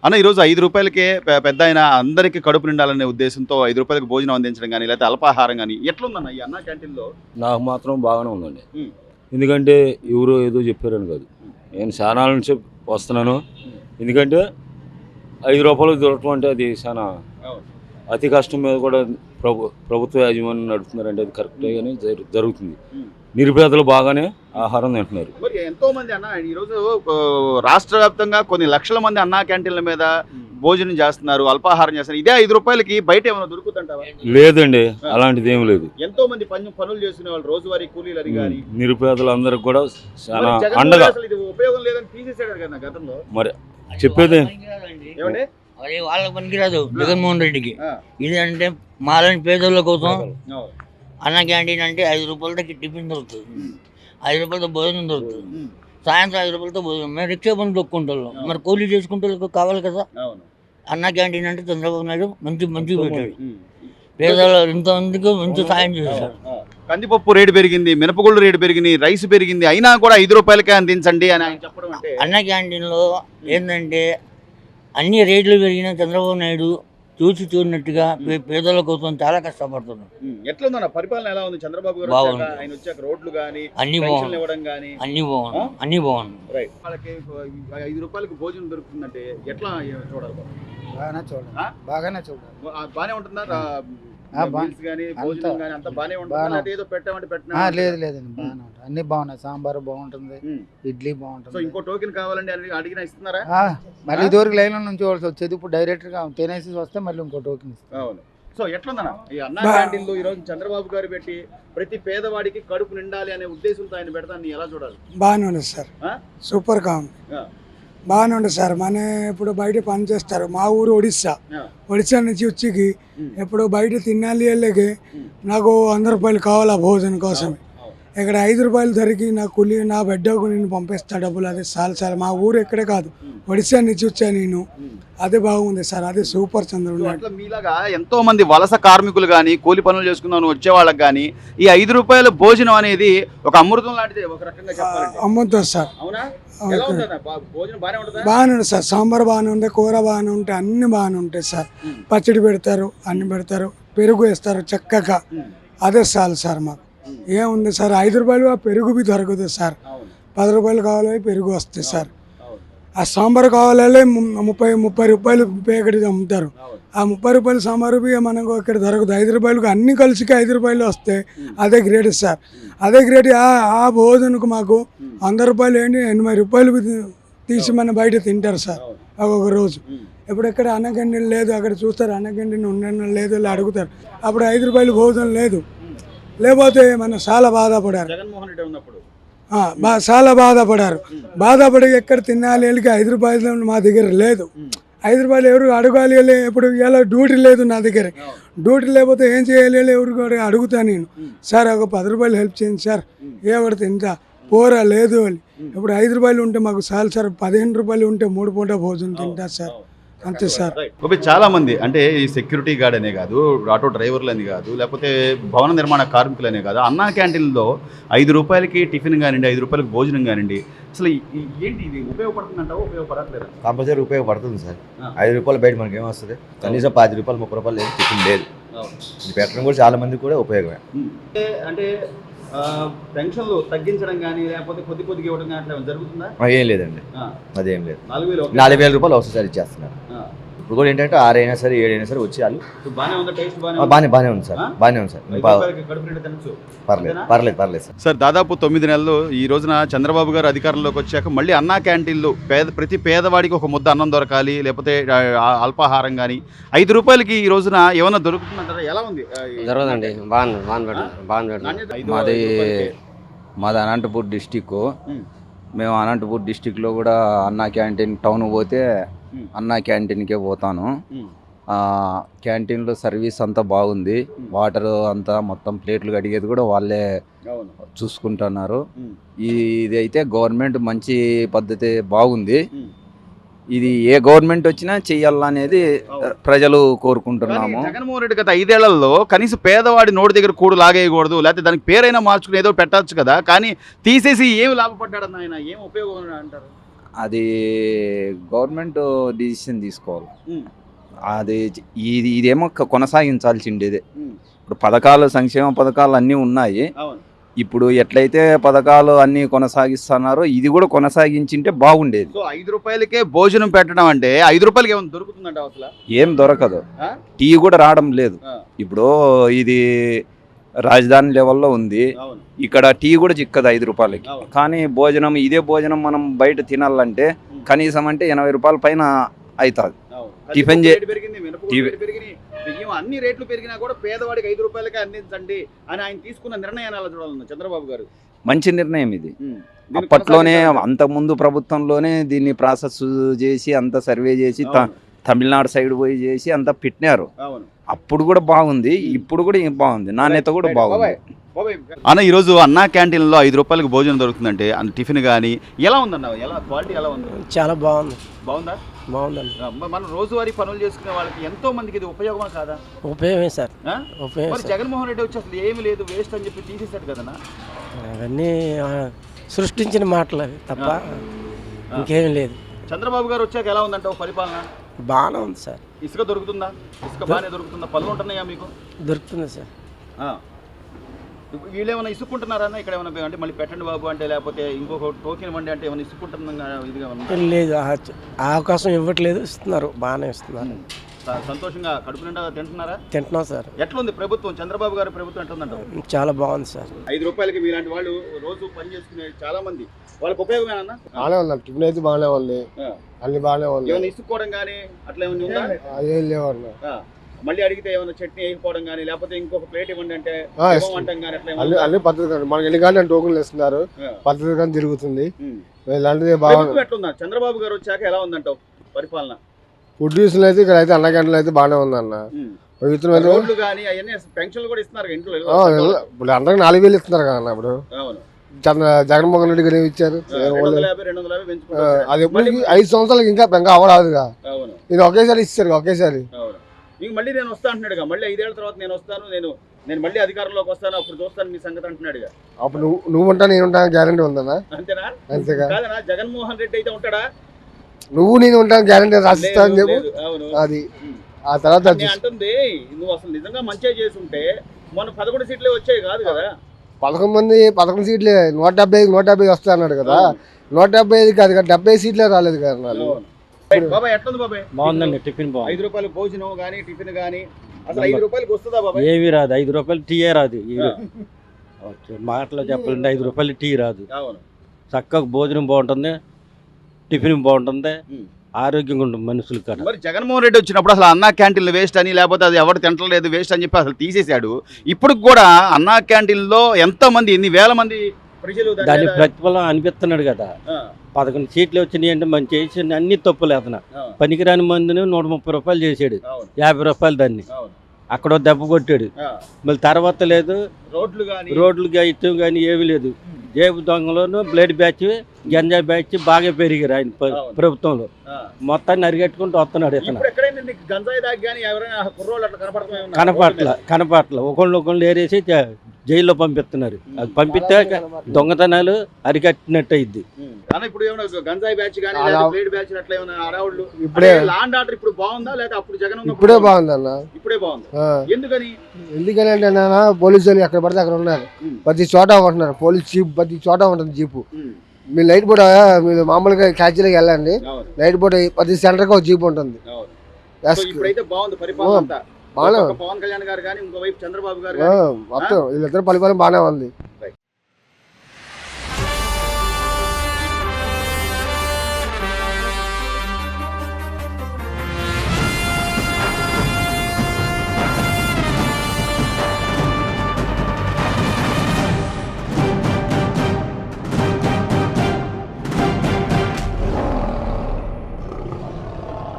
అన్న ఈరోజు 5 రూపాయలకే పెద్ద ఆయన అందరికీ కడుపు నిండాలనే ఉద్దేశంతో 5 రూపాయలకు భోజనం అందించడం కానీ లేకపోతే అల్పాహారం కానీ ఎట్లుందన్న ఈ అన్న క్యాంటీన్లో? నాకు మాత్రం బాగానే ఉందండి. ఎందుకంటే ఎవరో ఏదో చెప్పారని కాదు, నేను చాలా నుంచి వస్తున్నాను. ఎందుకంటే 5 రూపాయలకు దొరకడం అంటే అది చాలా అతి కష్టం మీద కూడా ప్రభుత్వ యాజమాన్యం నడుపుతున్నారంటే అది కరెక్ట్గానే జరుగుతుంది. నిరుపేదలు బాగానే ఆహారం తింటున్నారు. మరి ఎంతో మంది అన్న ఈరోజు రాష్ట్ర వ్యాప్తంగా కొన్ని లక్షల మంది అన్నా క్యాంటీన్ల మీద భోజనం చేస్తున్నారు, అల్పాహారం చేస్తున్నారు. ఇదే 5 రూపాయలకి బయట ఏమైనా దొరుకుతుంటావా? లేదండి, అలాంటిది ఏమి లేదు. ఎంతో మంది పనులు చేసుకునే వాళ్ళు రోజువారీ కూలీలు అడిగారు. నిరుపేదలందరికీ కూడా చాలా అండగా. ఇది ఉపయోగం లేదని తీసేసాడు కదా గతంలో. మరి చెప్పేది ఏమండి, అది వాళ్ళకి పనికిరాదు జగన్మోహన్ రెడ్డికి. ఇది అంటే మాలని పేదోళ్ళ కోసం అన్న క్యాంటీన్ అంటే 5 రూపాయలతో టిఫిన్ దొరుకుతుంది, 5 రూపాయలతో భోజనం దొరుకుతుంది, సాయంత్రం 5 రూపాయలతో భోజనం. మేము రిక్షా పని దొక్కుంటాం, మరి కూలీ చేసుకుంటే కావాలి కదా. అన్న క్యాంటీన్ అంటే చంద్రబాబు నాయుడు మంచి పెట్టాడు, పేదలు ఇంతమందికి మంచి సాయం చేశాడు. కందిపప్పు రేటు పెరిగింది, మినపగుళ్ళు రేటు పెరిగింది, రైస్ పెరిగింది, అయినా కూడా 5 రూపాయలకే అందించండి అని ఆయన చెప్పడం అంటే. అన్న క్యాంటీన్లో ఏంటంటే అన్ని రేట్లు పెరిగిన చంద్రబాబు నాయుడు చూసినట్టుగా పేదల కోసం చాలా కష్టపడుతున్నాడు. ఎట్లుందన్న పరిపాలన ఎలా ఉంది చంద్రబాబు గారు? ఆయన వచ్చాక రోడ్లు కానీ అన్ని బాగుంది, అన్ని బాగుంది. రైట్, వాళ్ళకి 5 రూపాయలకు భోజనం దొరుకుతుందంటే ఎట్లా చూడాలి? బాగానే చూడాలి. బానే ఉంటుందా? భోజనం కానీ అంతా బానే ఉంటుందా? ఏదో పెట్టామంటే పెట్టినా? లేదండి, బాగానే ఉంటుంది, అన్ని బాగున్నాయి. సాంబార్ బాగుంటుంది, ఇడ్లీ బాగుంటుంది. సో ఇంకో టోకెన్ కావాలండి అని అడిగినా ఇస్తున్నారా? మళ్ళీ ఇదివరకు లైన్ నుంచి వచ్చేది, ఇప్పుడు డైరెక్ట్ గా తినేసి వస్తే మళ్ళీ ఇంకో టోకెన్ ఇస్తారు. అవును. సో ఎట్లుందన్న ఈ అన్నా క్యాంటీన్లో ఈ రోజు చంద్రబాబు గారు పెట్టి ప్రతి పేదవాడికి కడుపు నిండాలి అనే ఉద్దేశంతో ఆయన పెడతాన్ని ఎలా చూడాలి? బాగానే ఉంది సార్, సూపర్ గా ఉంది, బాగానే ఉంది సార్. మన ఇప్పుడు బయట పని చేస్తారు, మా ఊరు ఒడిస్సా నుంచి వచ్చి ఎప్పుడు బయట తినాలి వెళ్ళకి నాకు 100 రూపాయలు కావాలి ఆ భోజనం కోసం. ఇక్కడ 5 రూపాయలు ధరికి నా కూలి నా బిడ్డకు నేను పంపిస్తా డబ్బులు. అదే చాలా మా ఊరు ఎక్కడే కాదు, ఒడిస్సా నుంచి వచ్చా నేను. అదే బాగుంది సార్, అదే సూపర్ చంద్రబాబు. మీలాగా ఎంతో మంది వలస కార్మికులు కానీ కూలి పనులు చేసుకుందామని వచ్చే వాళ్ళకి కానీ ఈ 5 రూపాయల భోజనం అనేది ఒక అమృతం లాంటిది ఒక రకంగా చెప్పాలంటే. అమ్ముతుంది సార్. అవునా? బాగానే ఉంది సార్, సాంబార్ బాగానే ఉంది, కూర బాగానే ఉంటాయి, అన్ని బాగానే ఉంటాయి సార్. పచ్చడి పెడతారు, అన్ని పెడతారు, పెరుగు వేస్తారు చక్కగా. అదే చాలు సార్ మాకు. ఏముంది సార్, 5 రూపాయలు పెరుగు బి దొరకదు సార్. 10 రూపాయలు కావాలి పెరుగు వస్తాయి సార్. ఆ సాంబార్ కావాలంటే 30 రూపాయలు ప్యాకెట్ అమ్ముతారు. ఆ 30 రూపాయలు సాంబారు బి మనకు ఇక్కడ దొరకదు. 5 రూపాయలకు అన్ని కలిసికి 5 రూపాయలు వస్తాయి. అదే గ్రేట్ సార్, అదే గ్రేట్. ఆ భోజనకు మాకు 100 రూపాయలు ఏంటి 80 రూపాయలు తీసి మన బయట తింటారు సార్ ఒక్కొక్క రోజు. ఇప్పుడు ఎక్కడ అన్న క్యాంటీన్ లేదు, అక్కడ చూస్తారు అన్న క్యాంటీన్ ఉండడం లేదు, ఇలా అడుగుతారు. అప్పుడు 5 రూపాయలు భోజనం లేదు, లేకపోతే మనం చాలా బాధపడారు, చాలా బాధపడి ఎక్కడ తినాలి వెళ్ళి 5 రూపాయలు మా దగ్గర లేదు. 5 రూపాయలు ఎవరు అడగాలి, ఇప్పుడు ఇలా డ్యూటీ లేదు నా దగ్గర. డ్యూటీ లేకపోతే ఏం చేయాలి ఎవరు కూడా అడుగుతా నేను. సార్ ఒక 10 రూపాయలు హెల్ప్ చేయండి సార్, ఎవరు తింటా పోరా లేదు అని. ఇప్పుడు 5 రూపాయలు ఉంటే మాకు చాలు సార్, 15 రూపాయలు ఉంటే 3 పూట భోజనం తింటా సార్, అంతే సార్. చాలా మంది అంటే ఈ సెక్యూరిటీ గార్డ్ అనే కాదు, ఆటో డ్రైవర్లు అని కాదు, లేకపోతే భవన నిర్మాణ కార్మికులు అనే కాదు, అన్నా క్యాంటీన్లో 5 రూపాయలకి టిఫిన్ కానివ్వండి, 5 రూపాయలకి భోజనం కానివ్వండి, అసలు ఏంటి ఇది ఉపయోగపడుతుందంటావా? ఉపయోగపడట్లేదు? కంపల్సరీ ఉపయోగపడుతుంది సార్. 5 రూపాయలు బయట మనకి ఏమొస్తుంది, కనీసం 10 రూపాయలు 30 రూపాయలు లేదు, టిఫిన్ లేదు. ఇది పెట్టడం కూడా చాలా మందికి కూడా ఉపయోగమే. అంటే పెన్షన్లు తగ్గించడం కానీ లేకపోతే కొద్దిగా ఇవ్వడం కానీ అట్లా జరుగుతుందా? ఏం లేదండి, అదేం లేదు. 4,000 రూపాయలు ఒకసారి ఇచ్చేస్తున్నారు. ఇప్పుడు కూడా ఏంటంటే 6 అయినా సరే 7 అయినా సరే వచ్చి వాళ్ళు బాగానే ఉంది సార్, బాగానే ఉంది సార్. పర్లేదు సార్. సార్ దాదాపు 9 నెలలు ఈ రోజున చంద్రబాబు గారు అధికారంలోకి వచ్చాక మళ్ళీ అన్నా క్యాంటీన్లు ప్రతి పేదవాడికి ఒక ముద్ద అన్నం దొరకాలి, లేకపోతే అల్పాహారం కానీ 5 రూపాయలకి ఈ రోజున ఏమన్నా దొరుకుతుందంటారా? ఎలా ఉంది? జరగదండి, మాది అనంతపూర్ డిస్టిక్. మేము అనంతపూర్ డిస్టిక్లో కూడా అన్నా క్యాంటీన్ టౌన్ పోతే అన్నా క్యాంటీన్కే పోతాను. క్యాంటీన్లో సర్వీస్ అంతా బాగుంది, వాటర్ అంతా మొత్తం ప్లేట్లు కడిగేది కూడా వాళ్ళే చూసుకుంటున్నారు. ఇది అయితే గవర్నమెంట్ మంచి పద్ధతి బాగుంది. ఇది ఏ గవర్నమెంట్ వచ్చినా చెయ్యాలనేది ప్రజలు కోరుకుంటున్నాము. జగన్మోహన్ రెడ్డి గత 5 ఏళ్లలో కనీసం పేదవాడి నోటి దగ్గర కూడు లాగేయకూడదు, లేకపోతే దానికి పేరైనా మార్చుకుని ఏదో పెట్టచ్చు కదా, కానీ తీసేసి ఏమి లాభపడ్డాడన్న ఆయన, ఏం ఉపయోగం అంటారు? అది గవర్నమెంట్ డిసిషన్ తీసుకోవాలి. ఉమ్, అది ఇదేమో కొనసాగించాల్సిండేదే. ఉమ్, ఇప్పుడు పథకాలు, సంక్షేమ పథకాలు అన్నీ ఉన్నాయి. అవును. ఇప్పుడు ఎట్లయితే పథకాలు అన్నీ కొనసాగిస్తున్నారో ఇది కూడా కొనసాగించింటే బాగుండేది. సో 5 రూపాయలకే భోజనం పెట్టడం అంటే 5 రూపాయలకి ఏమైనా దొరుకుతుందంట అసలు? ఏం దొరకదు. ఆ? టీ కూడా రావడం లేదు. ఆ, ఇప్పుడు ఇది రాజధాని లెవెల్లో ఉంది, అవును. ఇక్కడ టీ కూడా చిక్కదు 5 రూపాయలకి. అవును. కానీ భోజనం, ఇదే భోజనం మనం బయట తినాలంటే కనీసం అంటే 80 రూపాయల పైన అవుతుంది. అవును. టిఫిన్ కందిపప్పు చే- రేటు పెరిగింది, మినపప్పు టిఫిన్- రేటు పెరిగినాయి, బియ్యం అన్ని రేట్లు పెరిగినా కూడా పేదవాడికి 5 రూపాయలకే అందించండి అని ఆయన తీసుకున్న నిర్ణయాన్ని ఎలా చూడాలన్న చంద్రబాబు గారు? మంచి నిర్ణయం ఇది. దీన్ని అప్పట్లోనే కొనసాగించాలి. అంతకుముందు ప్రభుత్వంలోనే దీన్ని ప్రాసెస్ చేసి అంత సర్వే చేసి అవును. తమిళనాడు సైడ్ పోయి చేసి అంతా పెట్టినారు. అవును. అప్పుడు కూడా బాగుంది, ఇప్పుడు కూడా బాగుంది, నాణ్యత కూడా బాగుంది. అన్న, ఈరోజు అన్నా క్యాంటీన్లో 5 రూపాయలకి భోజనం దొరుకుతుందంటే టిఫిన్ కానీ ఎలా ఉందన్న? ఎలా క్వాలిటీ ఎలా ఉంది? చాలా బాగుంది. బాగుందా? బాగుందండి. మనం రోజువారీ పనులు చేసుకునే వాళ్ళకి ఎంతో మందికి ఇది ఉపయోగమా కాదా? ఉపయోగమే సార్, ఆ? ఉపయోగం మరి సార్. జగన్మోహన్ రెడ్డి వచ్చి అసలు ఏమి లేదు, వేస్ట్ అని చెప్పి తీసేశాడు కదన్నా. అవన్నీ సృష్టించిన మాటలు అవి తప్ప ఇంకేం లేదు. చంద్రబాబు గారు వచ్చాక ఎలా ఉందంటావు పరిపాలన? బాగానే ఉంది సార్. ఇసుక దొరుకుతుందా? ఇసుక బాగానే దొరుకుతుందా? పనులు ఉంటున్నాయా మీకు? దొరుకుతుంది సార్. ఆ. ఇప్పుడు వీళ్ళు ఏమైనా ఇసుక్కుంటున్నారా అంటే ఇక్కడ ఏమైనా అంటే మళ్ళీ పెట్టండి బాబు అంటే, లేకపోతే ఇంకొక టోకెన్ ఇవ్వండి అంటే ఏమైనా ఇసుక్కుంటున్నా ఇదిగా ఉందా? లేదు, ఆ అవకాశం ఇవ్వట్లేదు, ఇస్తున్నారు, బాగానే ఇస్తున్నారు. సంతోషంగా కడుపు నిండా తింటున్నారా? తింటున్నాం సార్. ఎట్లుంది ప్రభుత్వం, చంద్రబాబు గారి ప్రభుత్వం ఎట్లుందంటావు? చాలా బాగుంది సార్. 5 రూపాయలకి మీలాంటి వాళ్ళు రోజు పని చేసుకునే చాలా మంది వాళ్ళకి ఉపయోగమేనన్నా? బాగానే ఉంది, టిఫిన్ అయితే బాగానే ఉంది, అన్ని బాగానే ఉంది. ఏమైనా ఇసుక్కోవడం కానీ అట్లా ఏమైనా ఉందా? అదేం లేవన్నా. మళ్ళీ అడిగితే ఏమైనా చట్నీ వేసుకోవడం కానీ, లేకపోతే ఇంకొక ప్లేట్ ఇవ్వండి అంటే ఇవ్వమంటాం కానీ అట్లా అన్ని అన్ని పద్ధతి మనకి ఎన్ని కానీ టోకెన్లు ఇస్తున్నారు, పద్ధతి కానీ తిరుగుతుంది. ఉమ్. ఇలాంటిది బాగుంది. ప్రభుత్వం ఎట్లుందా? చంద్రబాబు గారు వచ్చాక ఎలా ఉందంటావు పరిపాలన? ఫుడ్ విషయంలో అయితే ఇక్కడ అయితే అన్న క్యాంటీన్లు అయితే బాగానే ఉంది అన్న. ప్రభుత్వం అయితే రోడ్లు కానీ అవన్నీ పెన్షన్లు కూడా ఇస్తున్నారు ఇంట్లో. ఇప్పుడు అందరికి 4,000 ఇస్తున్నారు కదా ఇప్పుడు. అవును. జగన్మోహన్ రెడ్డి గారు ఇచ్చారు. 250 పెంచుకుంటారు. అది ఎప్పుడు 5 సంవత్సరాలకి ఇంకా అవ్వరాదుగా. అవును. ఇది ఒకేసారి ఇచ్చారు, ఒకేసారి. అవును. ఇంక మళ్ళీ నేను వస్తా అంటున్నాడుగా, మళ్ళీ 5 ఏళ్ల తర్వాత నేను వస్తాను, నేను మళ్ళీ అధికారంలోకి వస్తాను, అప్పుడు చూస్తాను మీ సంగతి అంటున్నాడుగా. అప్పుడు నువ్వు ఉంటా నేను ఉంటాను గ్యారంటీ ఉందన్నా. అంతేనా? అంతేగా. కాదనా? జగన్మోహన్ రెడ్డి అయితే ఉంటాడా? నువ్వు నేను ఉంటాను గ్యారంటీ రాసిస్తాను చెప్పు. లేదు. అవును. అది ఆ తర్వాత నేను అంటుంది, నువ్వు అసలు నిజంగా మంచిగా చేసుంటే మొన్న 11 సీట్లే వచ్చాయి కాదు కదా? 11 సీట్లే 175 వస్తా అన్నాడు కదా. 175 కాదు కదా, 70 సీట్లే రాలేదు కదా నాకు. బాబాయ్ ఎట్లుంది బాబాయ్? బాగుందండి, టిఫిన్ బాగుంది. 5 రూపాయలు భోజనం కానీ టిఫిన్ కానీ అసలు 5 రూపాయలకి వస్తుందా బాబాయ్? ఏమీ రాదు, 5 రూపాయలు టీయే రాదు. మాటలో చెప్పాలంటే 5 రూపాయలు టీ రాదు. అవును. చక్కగా భోజనం బాగుంటుంది, టిఫిన్ బాగుంటుంది, ఆరోగ్యంగా ఉంటుంది మనుషులు కదా. మరి జగన్మోహన్ రెడ్డి వచ్చినప్పుడు అసలు అన్నా క్యాంటీన్లు వేస్ట్ అని, లేకపోతే అది ఎవరు తింటలేదు వేస్ట్ అని చెప్పి అసలు తీసేశాడు. ఇప్పుడు కూడా అన్నా క్యాంటీన్లో ఎంతమంది, ఎన్ని వేల మంది ప్రజలు దాని ప్రతిఫలం అనిపిస్తున్నాడు కదా. 11 సీట్లు వచ్చినాయి అంటే మంచి చేసి అన్ని తప్పులు అతను. పనికిరాని మందిని 130 రూపాయలు చేసాడు, 50 రూపాయలు దాన్ని అక్కడ దెబ్బ కొట్టాడు. మళ్ళీ తర్వాత లేదు, రోడ్లు ఇష్టం కానీ ఏమీ లేదు. జేబు దొంగలోను బ్లేడ్ బ్యాచ్, గంజా బ్యాచ్ బాగా పెరిగారు ఆయన ప్రభుత్వంలో. మొత్తాన్ని అరిగట్టుకుంటూ వస్తున్నాడు ఇతను. కనపట్ల ఒకళ్ళు ఏరేసి జైల్లో పంపిస్తున్నారు. అది పంపిస్తే దొంగతనాలు అరికట్టినట్టు అయింది. ఇప్పుడు ఏమైనా గంజాయి బ్యాచ్ కానీ బ్లేడ్ బ్యాచ్ అట్లా ఏమైనా అడవుళ్ళు ఇప్పుడే లాండ్ ఆర్డర్ ఇప్పుడు బాగుందా లేదా అప్పుడు జగన్ ఇప్పుడే బాగుంది అన్న. ఇప్పుడే బాగుంది. ఎందుకని అంటే నాన్న పోలీసులు ఎక్కడ పడితే అక్కడ ఉన్నారు, ప్రతి చోట ఉంటున్నారు. పోలీస్ జీప్ ప్రతి చోట ఉంటుంది జీపు. మీరు నైట్ పూట మీరు మామూలుగా క్యాచ్లోకి వెళ్ళండి, నైట్ పూట ప్రతి సెంటర్కి ఒక జీప్ ఉంటుంది. ఇప్పుడైతే బాగుంది పరిపాలన. బాగానే పవన్ కళ్యాణ్ గారు కానీ ఇంకోవైపు చంద్రబాబు గారు మొత్తం వీళ్ళిద్దరు పరిపాలన బాగానే ఉంది.